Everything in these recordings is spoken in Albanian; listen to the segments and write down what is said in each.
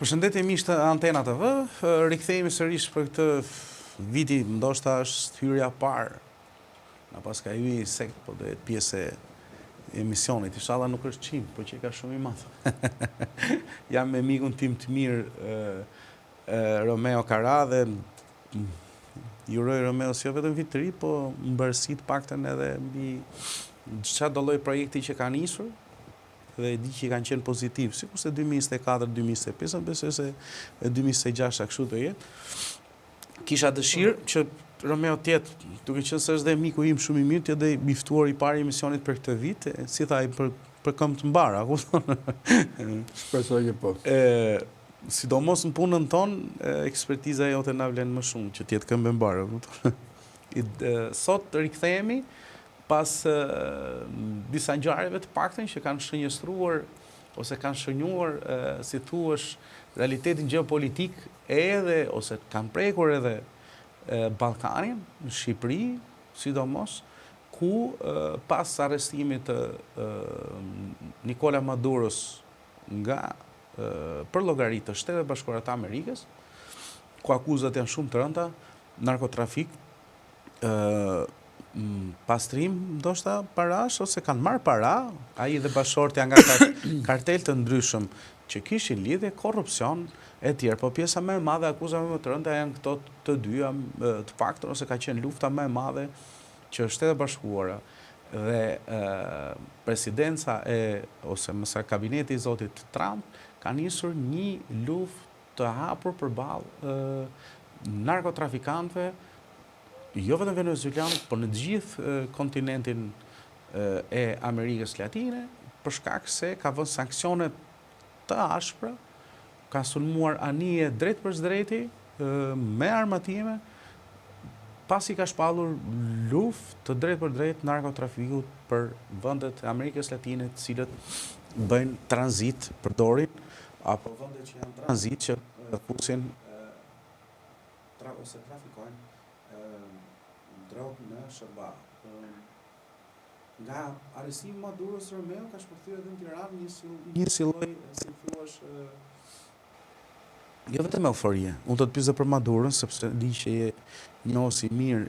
Përshëndetje miq të Antena TV, rikthehemi sërish për këtë viti, ndoshta është hyrja e parë. Na pas ka hyrë sekt, po do jetë pjesë e emisionit. Inshallah nuk është çim, por që ka shumë i madh. Jam me mikun tim të mirë, Romeo Kara, dhe ju uroj Romeo si jo vetëm vit të ri, po mbërësi të paktën edhe mbi çfarë do lloj projekti që ka nisur. Dhe di që kanë qenë pozitiv, sikur se 2024-2025, besoj se 2026 kështu do jetë. Kisha dëshirë që Romeo tjetë, duke qenë se është dhe miku im shumë i mirë, tjetë dhe i ftuar i pari emisionit për këtë vit, si thaj për këmbë të mbara, Shpresoj që po. Sidomos në punën tonë, ekspertiza jote na vlen më shumë që tjetë këmbë mbara. Sot rikthehemi pas disa ngjarjeve të paktën që kanë shënjestruar ose kanë shënjuar, si thuash, realitetin gjeopolitik edhe ose kanë prekur edhe Ballkanin, në Shqipëri, sidomos, ku pas arrestimit të Nikola Maduros nga për llogari të Shtetet Bashkuara të Amerikës, ku akuzat janë shumë të rënda, narkotrafik, pastrim, ndoshta parash, ose kanë marrë para, ai dhe bashortja nga kartel të ndryshëm që kishin lidhje, korrupsion e tjerë, po pjesa më e madhe, akuzave më të rënda janë këto të dyja, të paktën, ose ka qenë lufta më e madhe që Shtetet Bashkuara dhe presidenca ose më saktë kabineti i zotit Trump ka nisur një luftë të hapur përballë narkotrafikantëve, jo vetëm venezuelanët, por në të gjithë kontinentin e Amerikës Latine, për shkak se ka vënë sanksione të ashpra, ka sulmuar anije drejt për drejti me armatime, pasi ka shpallur luftë të drejt për drejt narkotrafikut për vendet e Amerikës Latine, të cilët bëjnë tranzit, përdorin, apo vendet që janë tranzit që fusin ose trafikojnë drogë në SBA. Nga arrestimi i Maduros, Romeo ka shpërthyer edhe në Tiranë një si lloj, si thuash, jo vetëm euforie. Unë do të pyesë për Maduron, sepse di që je njohës i mirë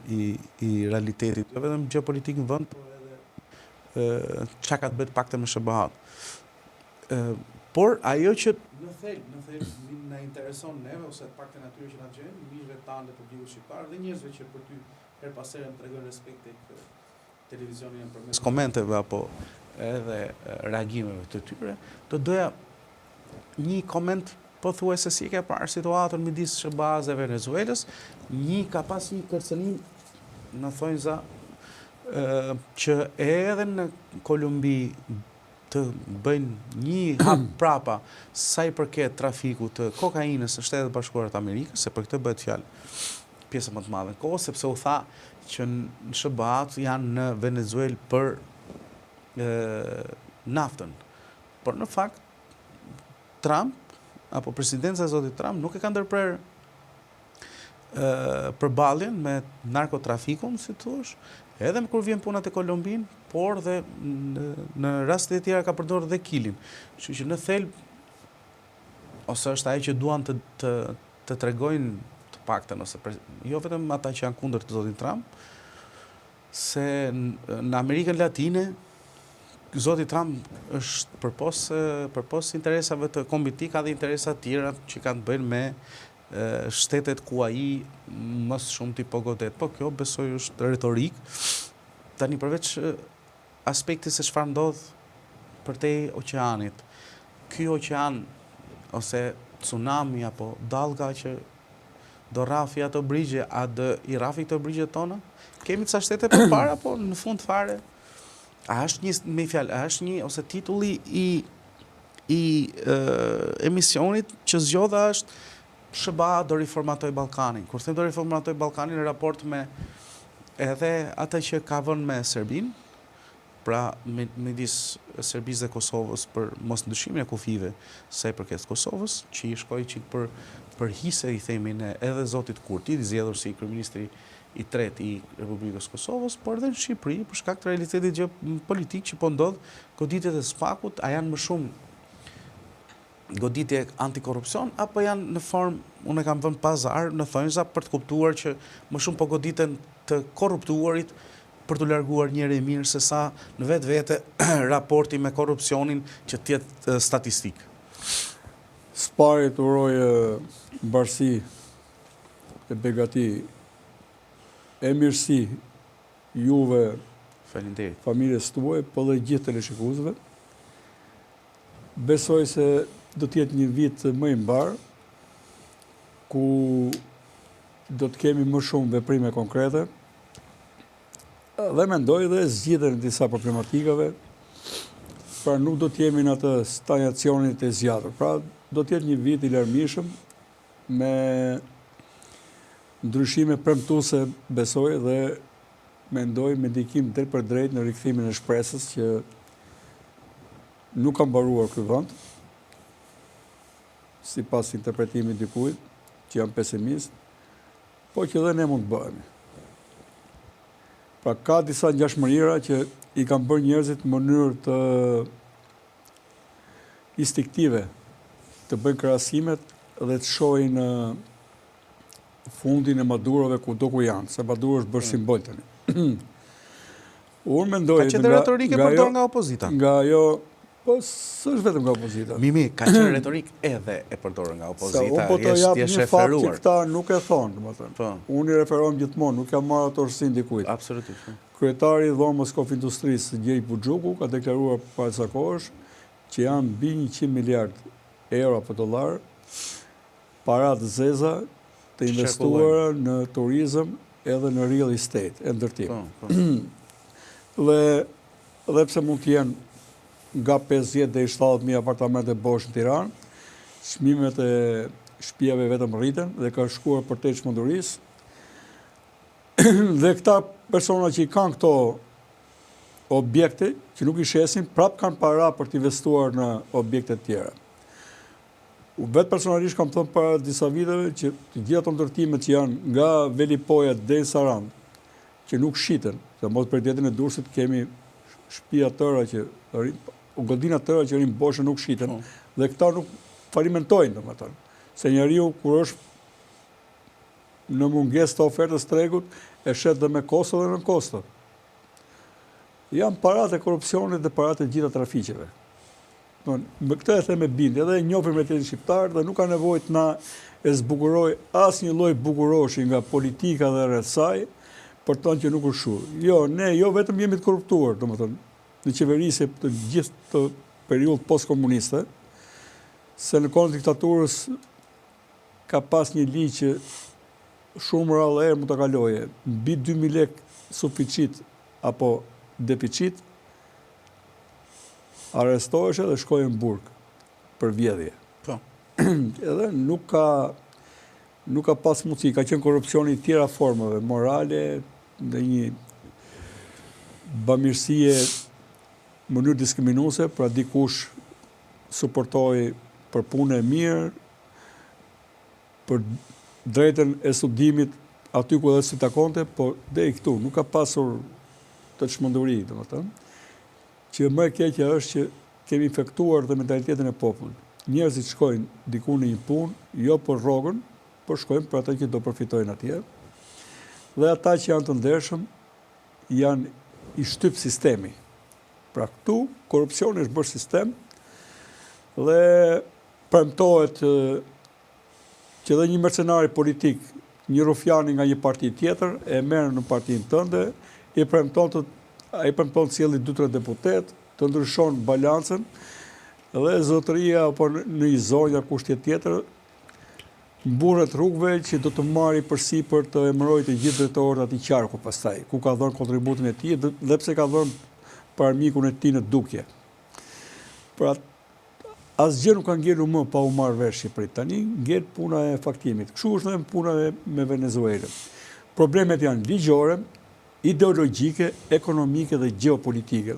i realitetit, jo vetëm gjeopolitik në vend, por edhe çka ka të bëjë paktën me SBA-t. Por ajo që në thel na intereson neve, ose të paktën atyre që na gjejnë, miqve tanë dhe publikut shqiptar dhe njerëzve që për ty her pas here më tregojnë respekt tek televizioni përmes komenteve apo edhe reagimeve të tyre, do doja një koment pothuajse si ke parë situatën midis SBA-s dhe Venezuelës. Ka pas një kërcënim, në thonjza, që edhe në Kolumbi të bëjnë një hap prapa sa i përket trafikut të kokainës në Shtetet Bashkuara të Amerikës, se për këtë bëhet fjalë pjesë më të madhe në kohë, sepse u tha që në SBA-t janë në Venezuelë për naftën. Por në fakt, Trump, apo presidenca e zotit Trump, nuk e ka ndërprer përballjen me narkotrafikun, si thuash, edhe kur vjen puna te Kolumbin, por dhe në raste të tjera ka përdorur dhe kilin. Kështu që në thelb, ose është ajo që duan të tregojnë të paktën, ose jo vetëm ata që janë kundër të zotit Trump, se në Amerikën Latine zoti Trump është përpos interesave të kombit tij, ka dhe interesa të tjera që kanë të bëjnë me shtetet ku ai më shumë ti po godet. Po kjo besoj është retorik. Tani përveç aspektit se çfarë ndodh përtej oqeanit. Ky oqean ose tsunami apo dallga që do rrafi ato brigje, a do i rrafi këto brigjet tona? Kemi disa shtete përpara, po në fund fare a është një ose titulli i emisionit që zgjodha është SBA do riformatoj Ballkanin. Kur them do riformatoj Ballkanin në raport me edhe atë që ka vënë me Serbinë, pra midis Serbisë dhe Kosovës për mos ndryshimin e kufive sa i përket Kosovës, që i shkoi çik për hise, i themin, edhe zotit Kurti, i zgjedhur si kryeministri i tretë i Republikës Kosovës, por edhe në Shqipëri, për shkak të realitetit politik që po ndodh, goditjet e SPAK-ut, a janë më shumë goditje antikorrupsion, apo janë në formë, unë e kam vënë pazar në thonjza për të kuptuar që më shumë po goditen të korruptuarit për të larguar njëri mirë se sa në vetë vete raporti me korrupsionin që tjetë statistik. Spari të urojë mbarësi e begati e mirësi juve Faleminderit. familjes tuaj, po dhe gjithë teleshikuesve. Besoj se do të jetë një vit më i mbar, ku do të kemi më shumë veprime konkrete, dhe mendoj dhe zgjidhen disa problematikave, pra nuk do të jemi në atë stagnacionin të zgjatur. Pra do të jetë një vit i larmishëm me ndryshime premtuese, besoj, dhe mendoj me ndikim drejt për drejt në rikthimin e shpresës që nuk ka mbaruar ky vend, sipas interpretimit dikujt që jam pesimist, po që dhe ne mund të bëhemi. Pra ka disa ngjashmëria që i kanë bërë njerëzit në mënyrë të instiktive të bëjnë krahasimet dhe të shohin fundin e Madurove kudo ku janë, se Maduro është bërë simbol tani. Unë mendoj Ka qenë retorike përdor nga opozita. Nga ajo, po s'është vetëm nga opozita. Mimi, ka qenë retorik edhe e përdorur nga opozita. Unë po të jap një fakt që këta nuk e thonë, domethënë. Unë i referohem gjithmonë, nuk jam marrë autorsinë dikujt. Absolutisht. Kryetari i dhomës Konfindustrisë, Gjeri Buxhuku, ka deklaruar para disa kohësh që janë mbi 100 miliard euro apo dollar para të zeza të investuara në turizëm edhe në real estate, e ndërtim. Dhe pse mund të jenë nga 50 deri 70.000 apartamente bosh në Tiranë, çmimet e shtëpive vetëm rriten dhe ka shkuar për te çmendurisë. Dhe këta persona që i kanë këto objekte, që nuk i shesin, prap kanë para për të investuar në objekte të tjera. Vetë personalisht kam thënë para disa viteve që të gjitha ato ndërtimet që janë nga Velipoja deri Sarand, që nuk shiten, se mos për ditën e Durrësit kemi shtëpi tëra që godina tëra që rin boshë nuk shiten, dhe këta nuk falimentojnë, domethënë. Se njeriu kur është në mungesë të ofertës tregut, e shet dhe me kosto dhe në kosto. Janë paratë e korrupsionit dhe paratë e gjitha trafiqeve. Me këtë e the me bindje, edhe e njohim realitetin shqiptar dhe nuk ka nevojë të na e zbukuroj asnjë lloj bukuroshi nga politika dhe rreth saj, për të thënë që nuk është kështu. Jo, ne jo vetëm jemi të korruptuar, domethënë, në qeverisje të gjithë të periudhë postkomuniste, se në kohën e diktaturës ka pas një ligj që shumë rrallë mund ta kaloje, mbi 2.000 lekë suficit apo deficit, arrestoheshe dhe shkojë në burg për vjedhje. Edhe nuk ka pas mundësi, ka qenë korrupsioni i tjera formave, morale, dhe një bamirësie në mënyrë diskriminuese, pra dikush suportoi për punë e mirë, për drejtën e studimit aty ku edhe si takonte, por deri këtu nuk ka pasur të çmenduri, domethënë, që më e keqja është që kemi infektuar dhe mentalitetin e popullit. Njerëzit shkojnë diku në një punë, jo për rrogën, por shkojnë për ata që do përfitojnë atje. Dhe ata që janë të ndershëm janë i shtyp sistemi. Pra këtu korrupsioni është bërë sistem dhe premtohet që dhe një mercenari politik, një rufjani nga një parti tjetër, e merr në partinë tënde, i premton të sjellë 2-3 deputet, të ndryshon balancën, dhe zotëria apo në një zonja kushtje tjetër, mburret rrugëve që do të marri përsipër të emërojë të gjithë drejtorët atij qarku pastaj, ku ka dhënë kontributin e tij dhe pse ka dhënë për armikun e tij në dukje. Pra asgjë nuk ka ngelur më pa u marrë vesh Shqipëri. Tani ngel puna e faktimit. Kështu është edhe puna me Venezuelën. Problemet janë ligjore, ideologjike, ekonomike dhe geopolitike.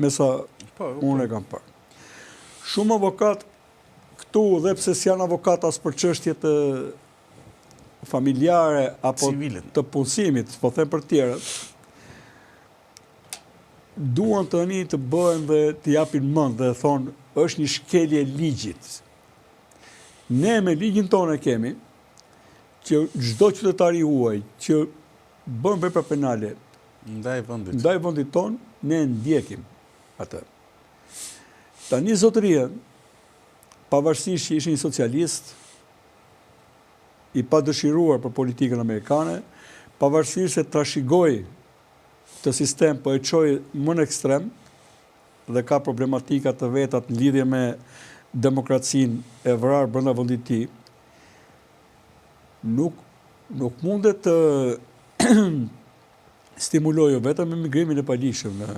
Me sa unë e kam parë. Shumë avokat këtu, dhe pse s'janë avokat as për çështjet familjare apo të punësimit, po them për tjerët, duan tani të bëhen dhe të japin mend dhe thonë është një shkelje ligjit. Ne me ligjin tonë kemi që çdo qytetari huaj që bën vepra penale ndaj vendit tonë, ne ndjekim atë. Tani zotëria, pavarësisht që ishte një socialist i padëshiruar për politikën amerikane, pavarësisht se trashigoi të sistem po e çoi më në ekstrem dhe ka problematika të veta në lidhje me demokracinë e vrarë brenda vendit të tij, nuk mundet të stimulojë vetëm emigrimin e palishëm në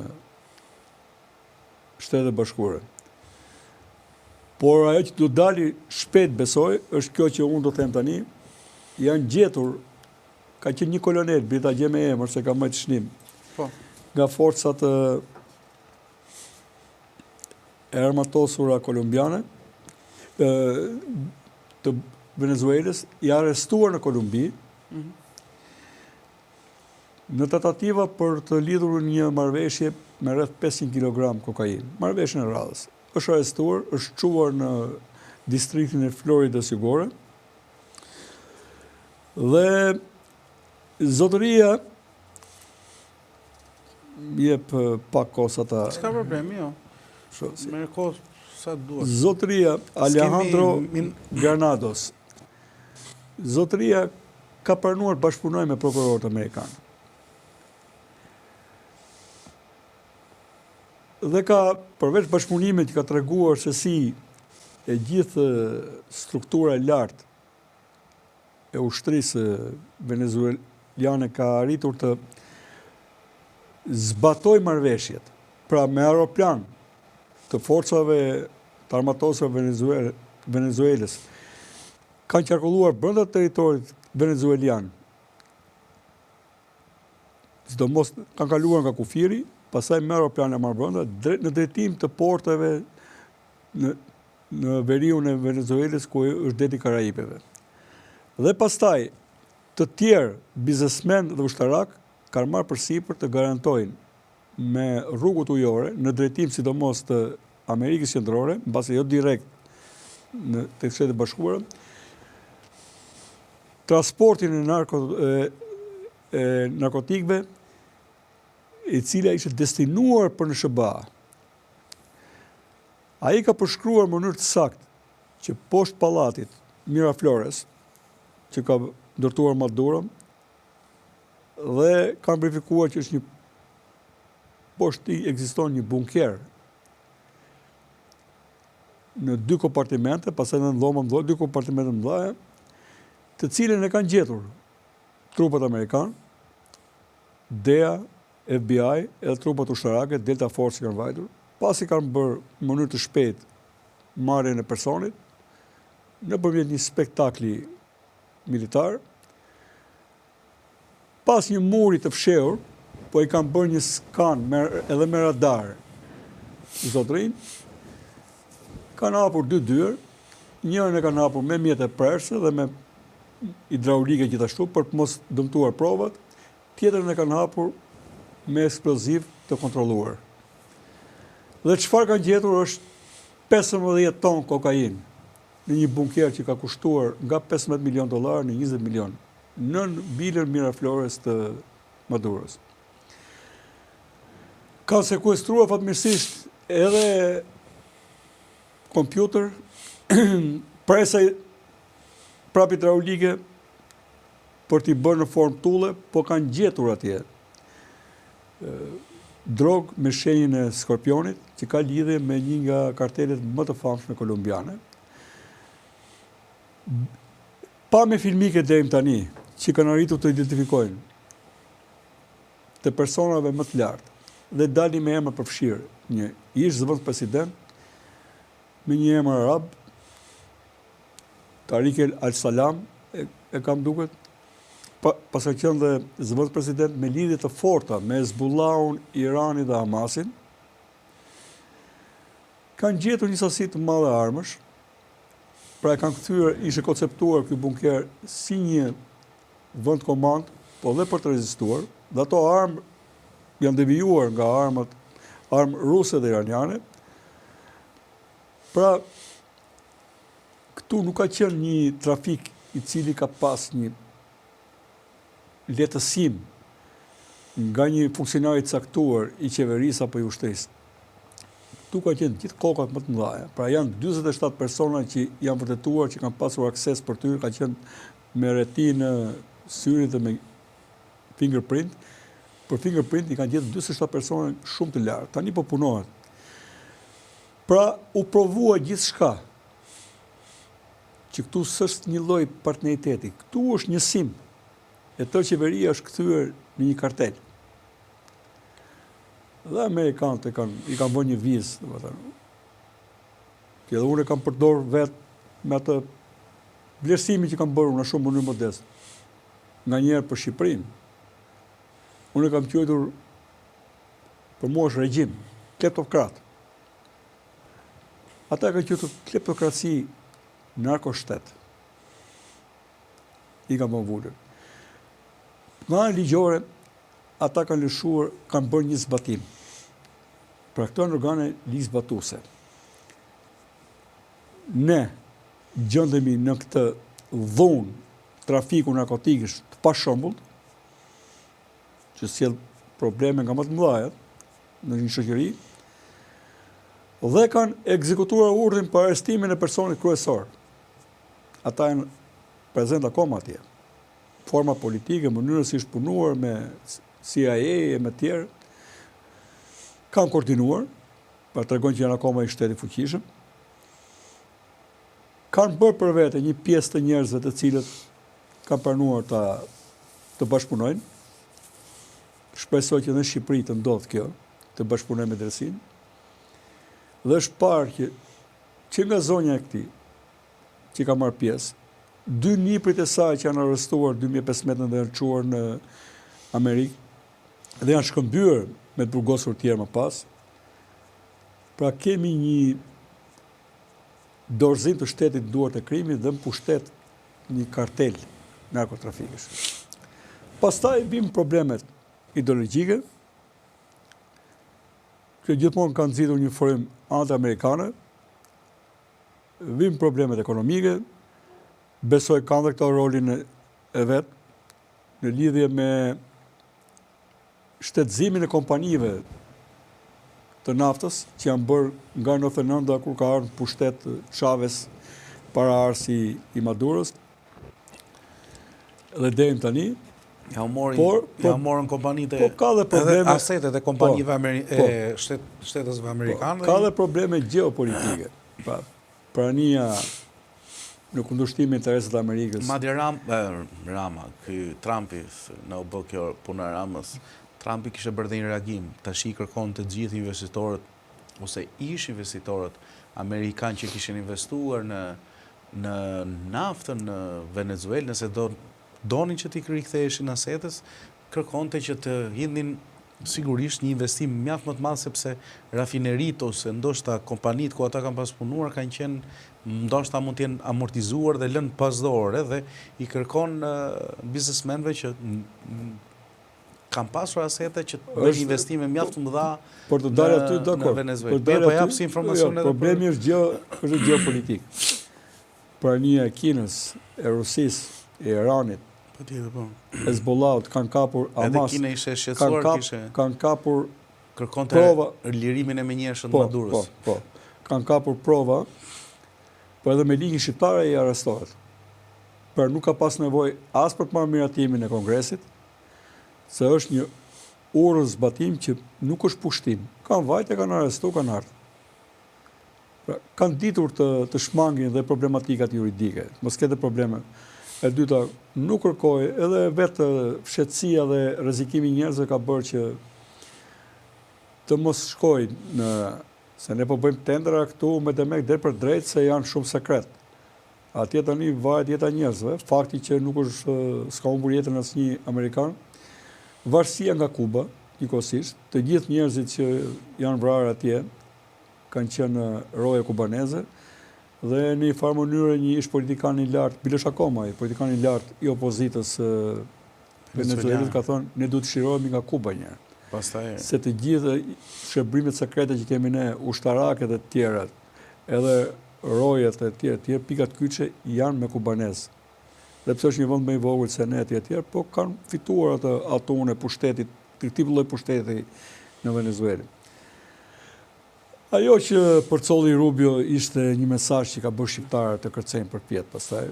Shtetet e Bashkuara. Por ajo që do dali shpejt besoj, është kjo që unë do them tani, janë gjetur, ka qenë një kolonel, brita gje me emër, se ka më të shnim, nga forcat e armatosura kolumbiane, të Venezuelës, i arrestuar në Kolumbi, në tentativa për të lidhur një marrëveshje me rreth 500 kg kokainë, marrëveshjen e radhës. Është arrestuar, është çuar në distriktin e Floridës Jugore, dhe zotëria jep pak kohë sa ta... S'ka problemi, jo. Merë kohë sa duhet. Zotëria Alejandro Granados. Zotëria ka pranuar bashkëpunoj me prokurorët amerikanë. Dhe ka, përveç bashkëpunimit, ka treguar se si e gjithë struktura e lartë e ushtrisë venezueliane ka arritur të zbatoj marrëveshjet, pra me aeroplan të forcave të armatosave Venezuelës, kanë qarkulluar brenda territorit venezuelian. Sidomos kanë kaluar nga kufiri, pastaj me aeroplan e marrë brenda, në drejtim të porteve në veriun e Venezuelës, ku është deti Karajipeve. Dhe pastaj, të tjerë biznesmen dhe ushtarak kanë marrë përsipër të garantojnë me rrugët ujore, në drejtim sidomos të Amerikës Qendrore, mbase jo direkt të Shtetet e Bashkuara, transportin e narkotikëve, e cila ishte destinuar për në SBA. Ai ka përshkruar në mënyrë të saktë që poshtë pallatit Miraflores, që ka ndërtuar Maduro, dhe kanë verifikuar që është një poshtë tij ekziston një bunker në 2 kompartimente, pastaj në dhoma më 2 kompartimente më mëdha, të cilën e kanë gjetur trupat amerikanë, DEA, FBI, edhe trupat ushtarake, Delta Force kanë vajtur, pasi kanë bërë në mënyrë të shpejtë marrjen e personit, nëpërmjet një spektakli militar, pas një muri të fshehur, po i kanë bërë një skan edhe me radar zotrin, kanë hapur 2 dyert, njërin e kanë hapur me mjete prerëse dhe me hidraulike gjithashtu për të mos dëmtuar provat, tjetrën e kanë hapur me eksploziv të kontrolluar. Dhe çfarë kanë gjetur është 15 ton kokainë në një bunker që ka kushtuar nga $15 milion në $20 milion në bilën Miraflores të Maduros. Kanë sekuestruar fatmirësisht edhe kompjuter, presa prap hidraulike për t'i bërë në formë tulle, po kanë gjetur atje drogë me shenjën e skorpionit, që ka lidhje me një nga kartelet më të famshme kolumbiane. Pa me filmike deri tani, që kanë arritur të identifikojnë të personave më të lartë, dhe dalin me emër përfshirë, një ish zëvendës president, me një emër arab, Tariq al-Salam, e kam duket, pas ka qenë dhe zëvendës president me lidhje të forta me Hezbollahun, Iranin dhe Hamasin, kanë gjetur një sasi të madhe armësh, pra e kanë kthyer, ishte konceptuar ky bunker si një vend komand, po dhe për të rezistuar, dhe ato armë janë devijuar nga armë ruse dhe iraniane, Pra, këtu nuk ka qenë një trafik i cili ka pas një letësim nga një funksionari caktuar i qeverisë apo i ushtrisë. Këtu ka qenë gjithë kokat më të mëdha. Pra janë 47 persona që janë vërtetuar që kanë pasur akses për ty, ka qenë me retinë syrit dhe me fingerprint. Për fingerprint i kanë gjetur 47 persona shumë të lartë. Tani po punohet. Pra u provua gjithçka. Që këtu s'është një lloj partneriteti. Këtu është njësim. E tërë qeveria është kthyer në një kartel. Dhe amerikanët i kanë bërë një vizë, domethënë. Që edhe unë e kam përdor vetë me atë vlerësimin që kam bërë në shumë mënyrë modeste. Nganjëherë për Shqipërinë. Unë e kam quajtur për mua është regjim, kleptokrat. Ata kanë quajtur kleptokraci narkoshtet. I kam vulur. Nga anë ligjore, ata kanë lëshuar, kanë bërë një zbatim. Pra këto në organe ligjzbatuese. Ne gjendemi në këtë dhunë trafiku narkotikësh të pashëmbullt, që sjell probleme nga më të mëdha në një shoqëri, dhe kanë ekzekutuar urdhrin për arestimin e personit kryesor. Ata janë prezent akoma atje. Forma politike, mënyrës si është punuar me CIA e me tjerë, kanë koordinuar, pra tregon që janë akoma i shteti fuqishëm. Kanë bërë për vete një pjesë të njerëzve të cilët kanë pranuar të bashkëpunojnë. Shpresoj që në Shqipëri të ndodhë kjo, të bashkëpunojnë me drejtsinë. Dhe është parë që nga zonja e këtij, që ka marrë pjesë, 2 niprit e saj që janë arrestuar 2015 dhe janë çuar në Amerikë dhe janë shkëmbyer me të burgosur tjerë më pas. Pra kemi një dorëzim të shtetit duart e krimit dhe në pushtet një kartel narkotrafikësh. Pastaj vijnë problemet ideologjike, që gjithmonë kanë nxitur një forim anti-amerikane, vijnë problemet ekonomike, besoj kanë dhe këto rolin e vetë në lidhje me shtetëzimin e kompanive të naftës që janë bërë nga 99 kur ka ardhur në pushtet Chavez para arsi i Maduros dhe deri tani. Ja morën kompanitë edhe asetet e kompanive shtetësve amerikanë. Ka dhe probleme gjeopolitike. Prania në kundërshtim me interesat e Amerikës. Madje Rama, Trumpi, në u bë kjo puna e Ramës, Trumpi kishte bërë një reagim, tash i kërkon të gjithë investitorët ose ish investitorët amerikanë që kishin investuar në naftën në Venezuelë, nëse donin që t'i riktheheshin asetës, kërkonte që të hidhin sigurisht një investim mjaft më të madh sepse rafineritë ose ndoshta kompanitë ku ata kanë pas punuar kanë qenë ndoshta mund të jenë amortizuar dhe lënë pas dorë dhe i kërkon biznesmenëve që kanë pasur asete që të bëjnë investime mjaft të mëdha në Venezuelë. Po jap si informacion edhe. Problemi është gjeopolitik. Prania e Kinës, e Rusisë, e Iranit, Hezbollahut kanë kapur Hamas. Edhe Kina ishte shqetësuar, kanë kapur kërkonte lirimin e menjëhershëm të Madurës. Po. Kanë kapur prova, po edhe me ligjin shqiptar ai arrestohet. Por nuk ka pas nevojë as për të marrë miratimin e Kongresit, se është një urrë zbatim që nuk është pushtim. Kanë vajtë, kanë arrestuar, kanë ardhur. Pra, kanë ditur të shmangin dhe problematikat juridike. Mos ketë probleme. E dyta, nuk kërkoj, edhe vetë fshetësia dhe rrezikimi i njerëzve ka bërë që të mos shkojnë se ne po bëjmë tendera këtu me demek drejt për drejt se janë shumë sekret. Atje tani varet jeta e njerëzve, fakti që nuk është s'ka humbur jetën asnjë amerikan, varësia nga Kuba, njëkohësisht, të gjithë njerëzit që janë vrarë atje kanë qenë roje kubaneze. Dhe në një farë mënyrë një ish politikan i lartë, bilesh akoma, politikan i lartë i opozitës Venezuelit ka thonë, ne duhet të shirohemi nga Kuba një. Pastaj se të gjithë shërbimet sekrete që kemi ne, ushtarake dhe të tjera, edhe rojet e tjerë, pikat kyçe janë me kubanez. Dhe pse është një vend më i vogël se ne etj, po kanë fituar atë atonin e pushtetit, këtë lloj pushteti në Venezuelë. Ajo që përcolli Rubio ishte një mesazh që ka bërë shqiptarët të kërcejnë përpjet pastaj,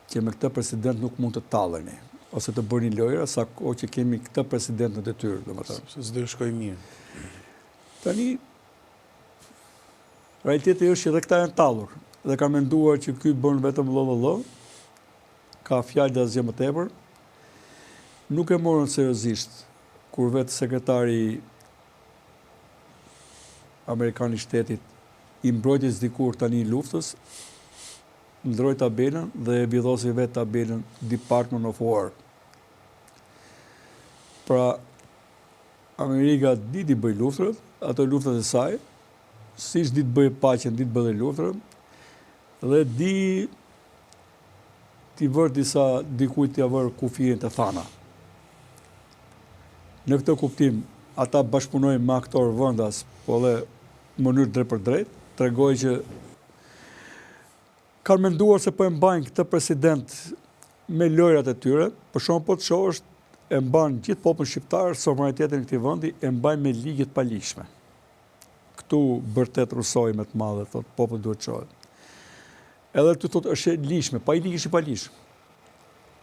që me këtë president nuk mund të talleni ose të bëni lojra sa kohë që kemi këtë president në detyrë, domethënë. Se s'do shkoj mirë. Tani realiteti është që edhe këta janë tallur dhe kanë menduar që ky bën vetëm llollollo, ka fjalë dhe asgjë më tepër. Nuk e morën seriozisht kur vetë sekretari Amerikan i Shtetit i mbrojtjes dikur tani luftës ndroi tabelën dhe e vidhosi vetë tabelën Department of War. Pra, Amerika diti bëj luftrat, ato luftrat e saj, siç ditë bëj paqen, ditë bëj luftrat, dhe di t'i vërë dikujt t'ja vërë kufirin të thana. Në këtë kuptim, ata bashkëpunojnë me aktorë vëndas, po dhe mënyrë drejt për drejt, tregoj që kanë menduar se po e mbajnë këtë president me lojrat e tyre, për shkak po të shohësh e mban gjithë popullin shqiptar, sovranitetin e këtij vendi e mbajnë me ligje të paligjshme. Këtu bërtet rusoj me të madhe, thotë populli duhet të shohet. Edhe të thotë është e lishme, pa i ligj është i paligjshëm.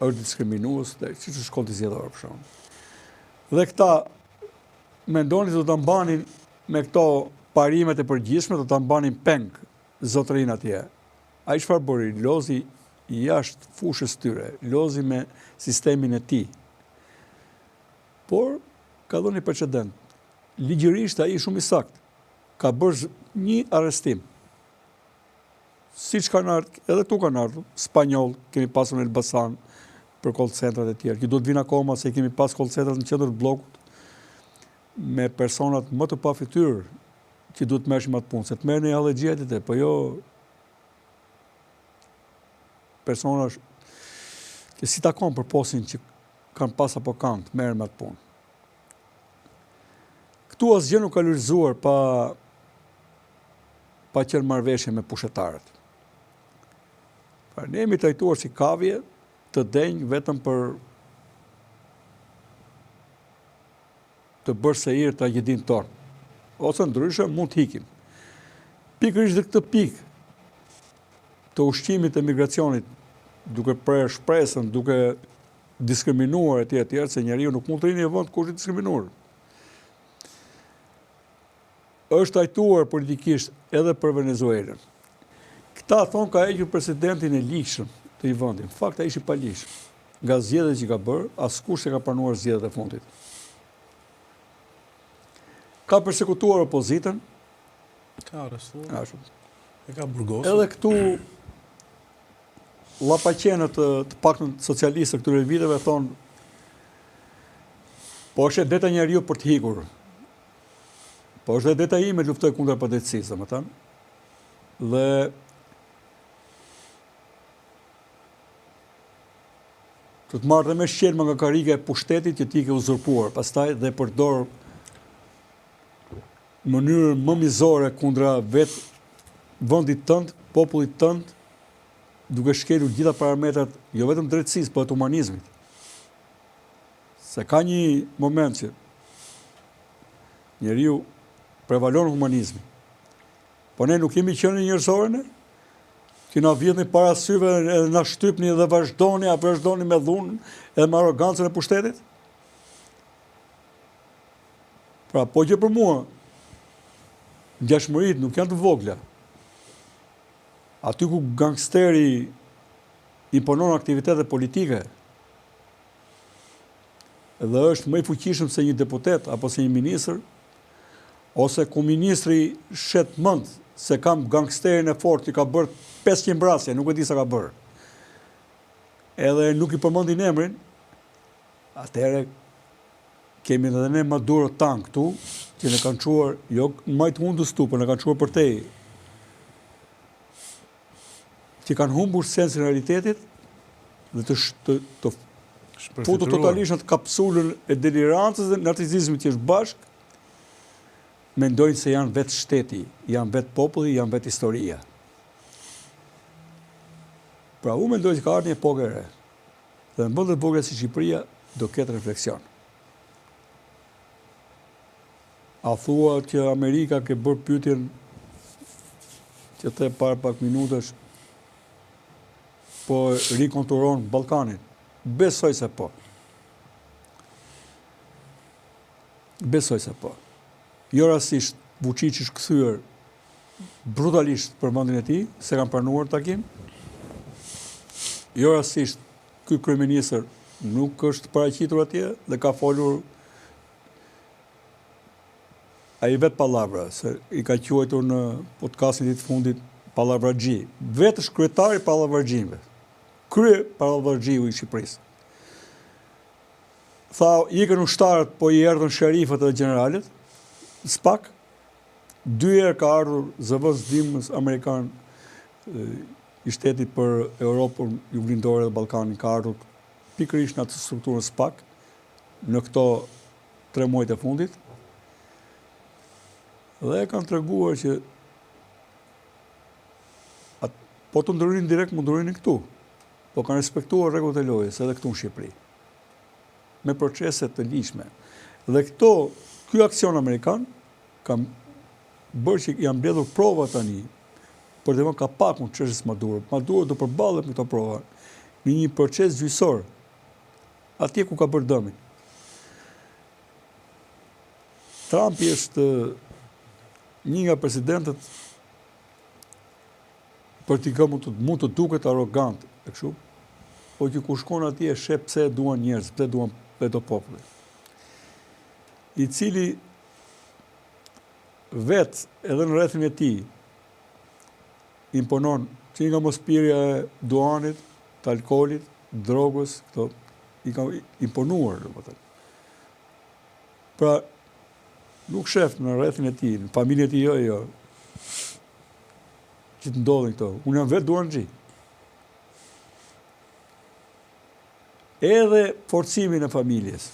Është diskriminues, siç është shkolli zgjedhor për shembull. Dhe këta mendonin se do ta mbanin me këto parimet e përgjithshme, do ta mbanin peng zotërinë atje. Ai çfarë bëri? Lozi jashtë fushës tyre, lozi me sistemin e tij. Por ka dhënë një precedent. Ligjërisht ai shumë i saktë. Ka bërë një arrestim. Siç kanë ardhur, edhe këtu kanë ardhur, spanjoll, kemi pasur në Elbasan për call centrat e tjerë. Që do të vinë akoma se kemi pas call centrat në qendër të bllokut me personat më të pafytyrë që duhet të merreshim atë punë, se të merrni hallegjiet e po jo persona që si takon për postin që kanë pas apo kanë të merren me atë punë. Këtu asgjë nuk ka lulëzuar pa qenë marrëveshje me pushtetarët. Pra, ne jemi trajtuar si kavje të denjë vetëm për të bërë se irë tragjedin tonë. Ose ndryshe mund të hikim. Pikërisht dhe këtë pikë të ushqimit e migracionit, duke prerë shpresën, duke diskriminuar e tjerë, se njeriu nuk mund të rinë një vend ku është diskriminuar. Është trajtuar politikisht edhe për Venezuelën. Këta thonë ka hequr presidentin e ligjshëm të i vendit. Në fakt ai ishi pa ligjshëm. Nga zgjedhjet që ka bërë, askush e ka pranuar zgjedhjet e fundit. Ka përsekutuar opozitën. Ka arrestuar. E ka burgosur. Edhe këtu llapaqenët të paktën socialistë këtyre viteve thonë po është e deta njeriu për të hikur. Po është e deta ime luftoj kundër padrejtësisë, domethënë. Dhe të marrë dhe me shqelma nga karrika e pushtetit që ti ke uzurpuar, pastaj dhe përdor në mënyrë më mizore kundra vetë vendit tënd, popullit tënd, duke shkelur gjitha parametrat, jo vetëm drejtësisë, por të humanizmit. Se ka një moment që njeriu prevalon humanizmi. Po ne nuk kemi qenë njerëzore ne? Që na vjedhni para syve edhe na shtypni dhe vazhdoni me dhunën edhe me arrogancën e pushtetit? Pra, po që për mua, ngjashmëritë nuk janë të vogla. Aty ku gangsteri imponon aktivitete politike dhe është më i fuqishëm se një deputet apo se një ministër, ose ku ministri shet mend se kam gangsterin e fortë që ka bërë 500 vrasje, nuk e di sa ka bërë. Edhe nuk i përmendin emrin, atëherë kemi edhe ne Maduro tank këtu, që ne kanë çuar, jo majt hundës tu, por ne kanë çuar përtej. Që kanë humbur sensin e realitetit dhe të futur totalisht në kapsulën e delirancës dhe narcisizmit që është bashk, mendojnë se janë vetë shteti, janë vetë populli, janë vetë historia. Pra u mendoj që ka ardhur një epokë e re. Dhe në vendet vogla si Shqipëria do ketë refleksion. A thua që Amerika ke bërë pyetjen që the para pak minutash po rikonturon Ballkanin? Besoj se po. Besoj se po. Jo rastisht Vučić është kthyer brutalisht për vendin e tij, se kanë pranuar takim. Jo rastisht ky kryeministër nuk është paraqitur atje dhe ka folur ai vet pallavra, se i ka quajtur në podcastin e të fundit pallavraxhi. Vetë është kryetari pallavraxhive. Krye pallavraxhiu i Shqipërisë. Tha, ikën ushtarët, po i erdhën sherifët dhe generalet, s'pak, 2 herë ka ardhur zëvendës ndihmës amerikan i shtetit për Europën Juglindore dhe Ballkanin, ka ardhur pikërisht në atë strukturën SPAK në këto 3 muajt e fundit. Dhe kanë treguar që po të ndërhyrin direkt, më ndërhyrin këtu, po kanë respektuar rregullat e lojës edhe këtu në Shqipëri, me procese të ligjshme. Dhe ky aksion amerikan kam bërë që janë mbledhur prova tani, por dhe ka pakun çështjes Maduro. Maduro do përballet me këto prova në një proces gjyqësor, atje ku ka bërë dëmin. Trumpi është një nga presidentët mund të duket arrogant, e kështu, po që ku shkon atje shep pse duan njerëz, pse duan vetë populli, i cili vetë edhe në rrethin e tij imponon që nga mospirja e duanit, të alkoolit, drogës, këto i ka imponuar, domethënë. Pra, nuk shef në rrethin e tij, në familjen e tij jo, që të ndodhin këto. Unë jam vetë duanxhi. Edhe forcimin e familjes.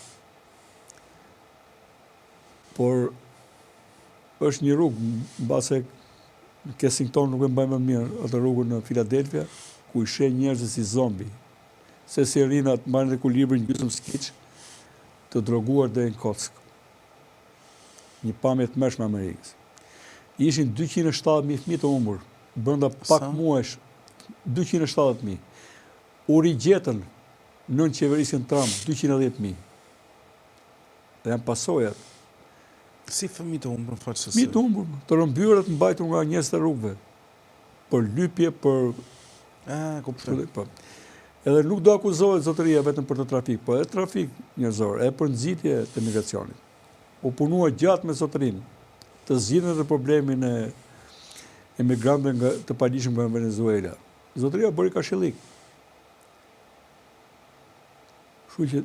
Por është një rrugë, mbase në Kensington nuk e mbaj më mirë, atë rrugën në Philadelphia, ku i sheh njerëz si zombi. Se si rinat marrin ekuilibrin gjysmë skiç, të droguar deri në kock. Një pamje të mëshme Amerikës. Ishin 270.000 fëmijë të humbur, brenda pak muajsh, 270.000. U rigjetën nën qeverisjen Trump 210.000. Dhe janë pasojat. Si fëmijë të humbur, falsësi. Fëmijë të humbur, të rëmbyer të mbajtur nga njerëz të rrugëve. Për lypje, për kuptoj. Po. Edhe nuk do akuzohet zotëria vetëm për të trafik, po edhe trafik njerëzor, edhe për nxitje të migracionit. U punua gjatë me zotërinë, të zgjidhen edhe problemin e emigrantëve të paligjshëm nga Venezuela. Zotëria bëri kashillik. Kështu që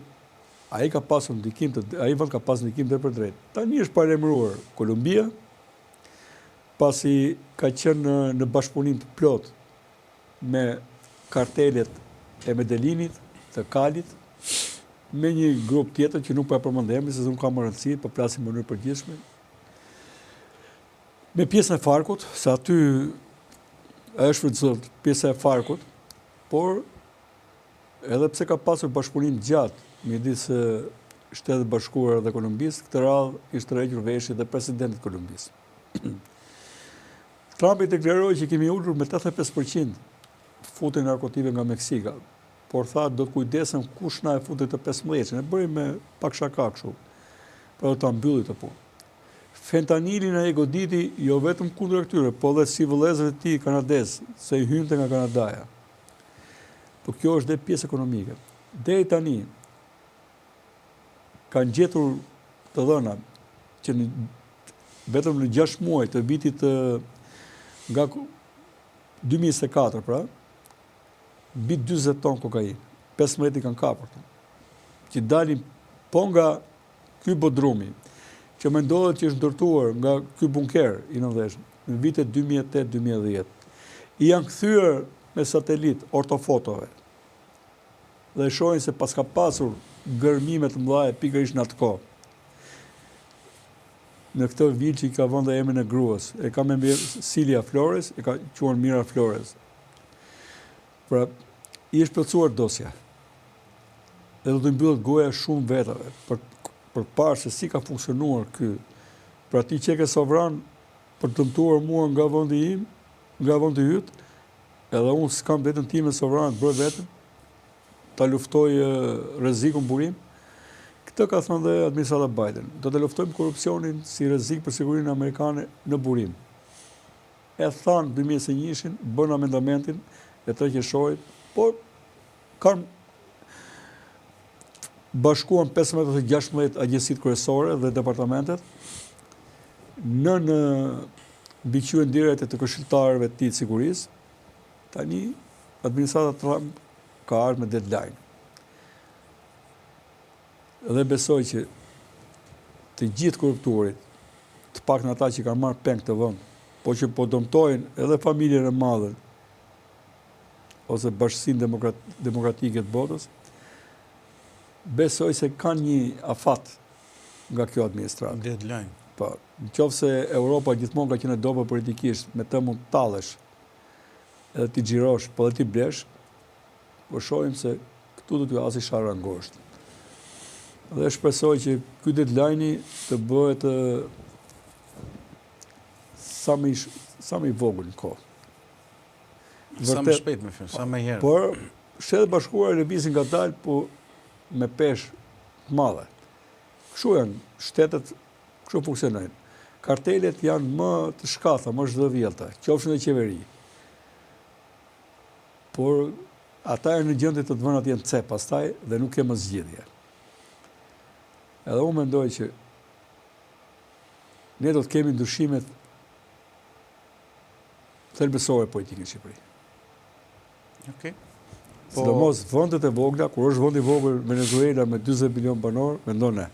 ai ka pasur ndikim, ai vend ka pasur ndikim dhe për drejt. Tani është paremëruar Kolumbia, pasi ka qenë në bashkëpunim të plot me kartelet e Medellinit, të Kalit, me një grup tjetër që nuk po e përmend emrin, se nuk ka më rëndësi, po plasim në mënyrë përgjithshme. Me pjesën e Farkut, se aty është frymëzuar pjesa e Farkut, por edhe pse ka pasur bashkëpunim gjatë midis Shtetet Bashkuara dhe Kolumbisë, këtë radhë ishte rregjur veshje dhe presidentit Kolumbisë. Trumpi deklaroi që kemi ulur me 85% futjen e narkotikëve nga Meksika, por tha do të kujdesem kush na e futet të 15-ën, e bëri me pak shaka kështu, pra do ta mbylli të punë. Fentanilin ai goditi jo vetëm kundër këtyre, po edhe si vëllezërve të tij kanadez, se i hynte nga Kanadaja. Po kjo është dhe pjesë ekonomike. Deri tani kanë gjetur të dhëna që vetëm në 6 muaj të vitit nga 2024, pra, mbi 40 ton kokainë, 15 i kanë kapur, që dalin po nga ky bodrumi, që mendohet që është ndërtuar nga ky bunker i nëndheshëm, në vitet 2008-2010. I janë kthyer me satelit ortofotove, dhe shohin se pas ka pasur gërmime të mëdha pikërisht në atë kohë. në këtë vil që i ka vënë emrin e gruas. E ka me Silja Flores, e ka quajtur Mira Flores. Pra, i është plotësuar dosja. Dhe do të mbyllet goja shumë vetave për parë se si ka funksionuar ky. Pra ti që ke sovran për të dëmtuar mua nga vendi im, nga vendi yt, edhe unë s'kam vetën time sovran të bëj vetëm, ta luftoj rrezikun burim. Këtë ka thënë dhe administrata Biden. Do të luftojmë korrupsionin si rrezik për sigurinë amerikane në burim. E thanë 2021-shin, bën amendamentin e të qeshojt, por kanë bashkuan 15-16 agjensitë kryesore dhe departamentet në mbiqyrjen direkt të këshilltarëve të tij të sigurisë. Tani administrata Trump ka ardhur me deadline. Dhe besoj që të gjithë korruptorit, të paktën ata që kanë marrë peng të vend, po që po dëmtojnë edhe familjen e madhe ose bashkësinë demokratike të botës, besoj se kanë një afat nga kjo administratë. Deadline. Po, nëse Europa gjithmonë ka qenë e dobët politikisht, me të mund tallesh edhe ti xhirosh, po edhe ti blesh, po shohim se këtu do t'ju hasi sharra ngosht. Dhe shpresoj që ky deadline të bëhet sa më i vogël në kohë. Sa më shpejt më thënë, sa më herë. Por Shtetet Bashkuara lëvizin ngadalë, po me peshë të madhe. Kështu janë shtetet, kështu funksionojnë. Kartelet janë më të shkatha, më zhdëvjelta, qofshin dhe qeveri. Por ata janë në gjendje të vënë atje në cep pastaj dhe nuk kemë zgjidhje. Edhe unë mendoj që ne do të kemi ndryshimet thelbësore politike në Shqipëri. Okej. Sidomos vendet e vogla, kur është vend i vogël Venezuela me 40 milion banor, mendon ne.